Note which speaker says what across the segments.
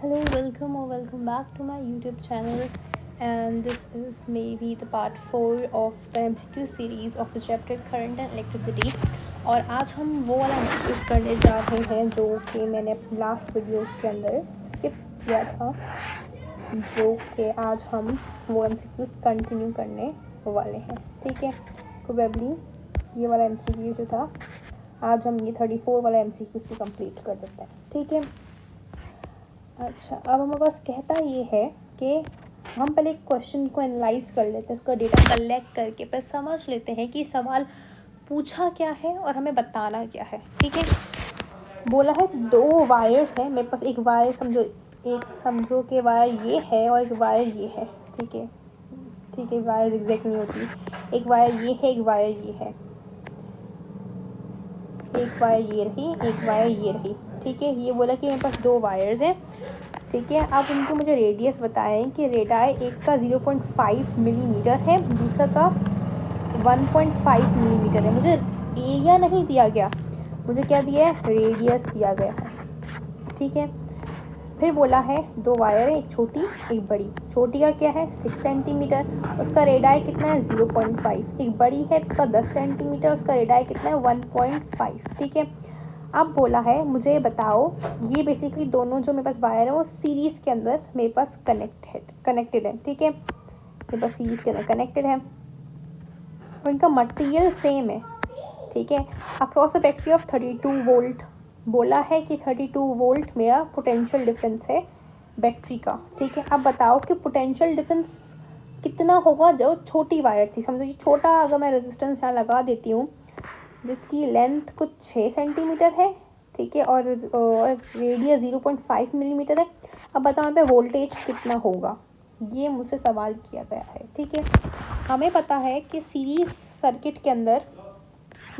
Speaker 1: Hello, welcome or welcome back to my YouTube channel, and this is maybe the part 4 of the MCQ series of the chapter Current and Electricity. और आज हम वो वाला MCQ करने जा रहे हैं जो कि मैंने लास्ट वीडियो के अंदर स्किप किया था, जो कि आज हम वो MCQ कंटिन्यू करने वाले हैं. ठीक है, प्रोबेबली ये वाला MCQ जो था आज हम ये 34 वाला MCQ को कंप्लीट कर देते हैं. ठीक है. अच्छा, अब हमारे पास कहता ये है कि हम पहले एक क्वेश्चन को एनालाइज कर लेते हैं, उसका डेटा कलेक्ट करके फिर समझ लेते हैं कि सवाल पूछा क्या है और हमें बताना क्या है. ठीक है. बोला है 2 वायर्स है मेरे पास. एक वायर समझो कि वायर ये है और एक वायर ये है. ठीक है. ठीक है, वायर एग्जैक्ट नहीं होती. एक वायर ये है, एक वायर ये है. एक वायर ये रही, एक वायर ये रही. ठीक है. ये बोला कि मेरे पास 2 वायर्स हैं. ठीक है. अब उनको मुझे रेडियस बताएं कि रेडियाई एक का 0.5 मिलीमीटर है, दूसरा का 1.5 मिलीमीटर है. मुझे एरिया नहीं दिया गया, मुझे क्या दिया है, रेडियस दिया गया है. ठीक है. फिर बोला है 2 वायर है, एक छोटी एक बड़ी. छोटी का क्या है 6 सेंटीमीटर, उसका रेडियाई कितना है 0.5. एक बड़ी है उसका 10 सेंटीमीटर, उसका रेडियाई कितना है 1.5. ठीक है. अब बोला है मुझे बताओ, ये बेसिकली दोनों जो मेरे पास वायर है वो सीरीज़ के अंदर मेरे पास कनेक्टेड है. ठीक है. मेरे पास सीरीज़ के अंदर कनेक्टेड है और इनका मटेरियल सेम है. ठीक है. Across a battery of 32 volt. बोला है कि 32 वोल्ट मेरा पोटेंशियल डिफरेंस है बैटरी का. ठीक है. अब बताओ कि पोटेंशियल डिफरेंस कितना होगा जो छोटी वायर थी. समझो ये छोटा, अगर मैं रेजिस्टेंस यहाँ लगा देती हूँ जिसकी लेंथ कुछ 6 सेंटीमीटर है. ठीक है. और रेडियस 0.5 मिलीमीटर है. अब बताओ यहाँ पे वोल्टेज कितना होगा, ये मुझसे सवाल किया गया है. ठीक है. हमें पता है कि सीरीज सर्किट के अंदर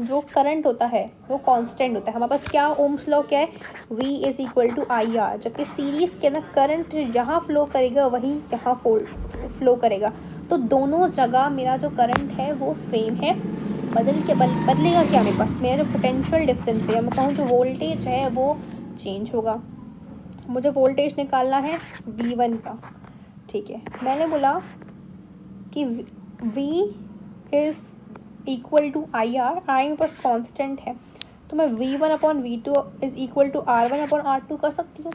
Speaker 1: जो करंट होता है वो कांस्टेंट होता है. हमारे पास क्या ओम्स लॉ क्या है, V is equal to I R. जबकि सीरीज के अंदर करंट जहाँ फ्लो करेगा वहीं यहाँ फ्लो करेगा. तो दोनों जगह मेरा जो करंट है वो सेम है. बदलेगा क्या मेरे पास, मेरा जो पोटेंशियल डिफरेंस है, मैं कहूँ जो वोल्टेज है वो चेंज होगा. मुझे वोल्टेज निकालना है V1 का. ठीक है. मैंने बोला कि V is equal to I R. I मेरे पास कॉन्स्टेंट है, तो मैं V1/V2 is equal to R1/R2 कर सकती हूँ.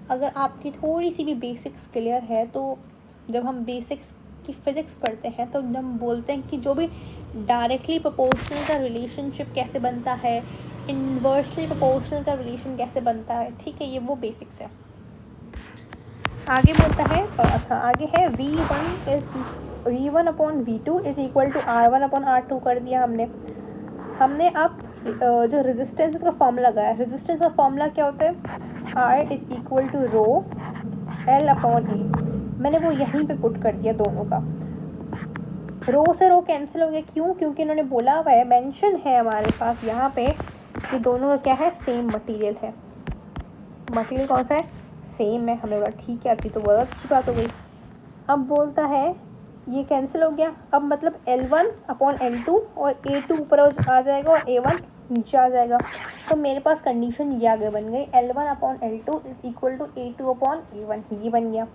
Speaker 1: अगर आपकी थोड़ी सी भी बेसिक्स क्लियर है तो जब हम बेसिक्स की फिज़िक्स पढ़ते हैं तो जब हम बोलते हैं कि जो भी डायरेक्टली प्रोपोर्शनल का रिलेशनशिप कैसे बनता है, इन्वर्सली प्रोपोर्शनल का रिलेशन कैसे बनता है. ठीक है. ये वो बेसिक्स है. आगे बोलता है, अच्छा आगे है V1/V2 is equal to R1/R2 कर दिया हमने. अब जो रेजिस्टेंस का फॉर्मूला लगाया. रेजिस्टेंस का फॉर्मूला क्या होता है, R is equal to rho L/A. मैंने वो यहीं पे पुट कर दिया दोनों का. रो से रो कैंसिल हो गया. क्यों, क्योंकि इन्होंने बोला हुआ है, मेंशन है हमारे पास यहाँ पे कि दोनों का क्या है, सेम मटेरियल है. मटेरियल कौन सा है, सेम है. हमें बोला ठीक है, अभी तो बहुत अच्छी बात हो गई. अब बोलता है ये कैंसिल हो गया. अब मतलब L1/L2 और A2 ऊपर आ जाएगा और A1 नीचे आ जाएगा. तो मेरे पास कंडीशन ये आगे बन गई, L1/L2 is equal to A2/A1. ये बन गया.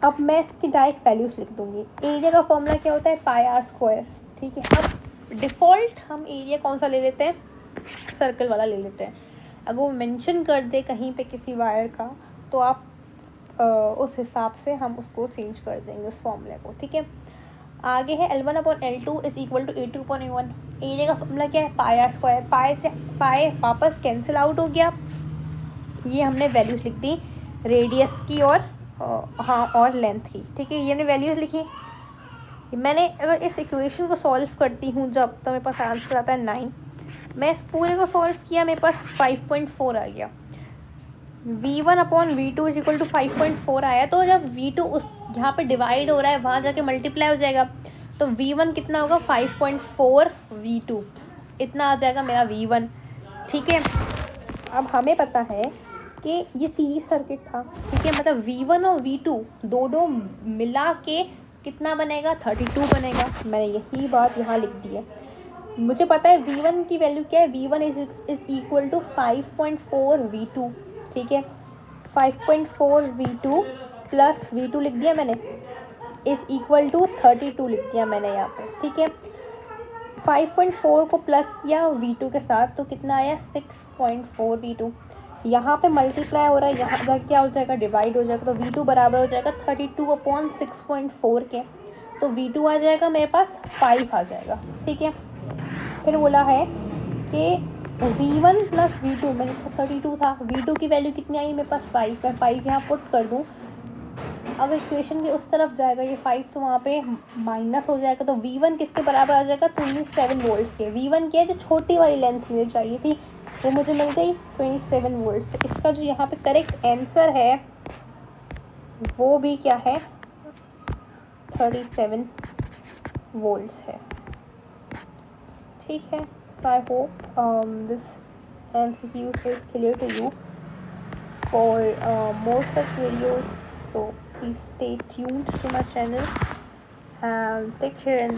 Speaker 1: अब मैं इसकी डायरेक्ट वैल्यूज़ लिख दूंगी. एरिया का फॉर्मूला क्या होता है, πr². ठीक है. अब डिफ़ॉल्ट हम एरिया कौन सा ले लेते हैं, सर्कल वाला ले लेते हैं. अगर वो मेंशन कर दे कहीं पे किसी वायर का तो आप उस हिसाब से हम उसको चेंज कर देंगे उस फॉर्मूले को. ठीक है. आगे है L1/L2 is equal to A2/A1. Area का फॉर्मूला क्या है, πr². पाए से पाए वापस कैंसिल आउट हो गया. ये हमने वैल्यूज़ लिख दी रेडियस की और और लेंथ की. ठीक है. ये हमने वैल्यूज़ लिखी. मैंने अगर इस इक्वेशन को सॉल्व करती हूँ जब, तो मेरे पास आंसर आता है 9. मैं इस पूरे को सॉल्व किया, मेरे पास 5.4 आ गया. V1/V2 इज इक्वल टू 5.4 आया. तो जब V2 उस जहाँ पे डिवाइड हो रहा है वहाँ जाके मल्टीप्लाई हो जाएगा. तो V1 कितना होगा, 5.4 V2 इतना आ जाएगा मेरा V1. ठीक है. अब हमें पता है कि ये सीरीज सर्किट था. ठीक है. मतलब V1 और V2 दोनों मिला के कितना बनेगा, 32 बनेगा. मैंने यही बात यहाँ लिख दी है. मुझे पता है V1 की वैल्यू क्या है, V1 is equal to 5.4 V2. ठीक है. 5.4 V2 प्लस V2 लिख दिया मैंने, इज़ इक्वल टू 32 लिख दिया मैंने यहाँ पे, ठीक है। 5.4 को प्लस किया V2 के साथ तो कितना आया 6.4 V2। यहाँ पे मल्टीप्लाई हो रहा है, यहाँ पर क्या हो जाएगा डिवाइड हो जाएगा, तो V2 बराबर हो जाएगा 32/6.4 के, तो V2 आ जाएगा मेरे पास 5 आ जाएगा, ठीक है। फिर बोला है कि V1 प्लस V2, मेरे पास 32 था, V2 की वैल्यू कितनी आई मेरे पास 5, मैं 5 यहाँ पुट कर दूँ। अगर इक्वेशन के उस तरफ जाएगा ये 5 तो वहाँ पे माइनस हो जाएगा, तो V1 किसके बराबर आ जाएगा 27 वोल्ट्स के। V1 क्या है जो छोटी वाली लेंथ मुझे चाहिए थी वो मुझे मिल गई 27 वोल्ट्स। तो इसका जो यहाँ पे करेक्ट आंसर है वो भी क्या है 37 वोल्ट्स है, ठीक है। So I hope this MCQ is clear to you. For more such videos, so please stay tuned to my channel and take care.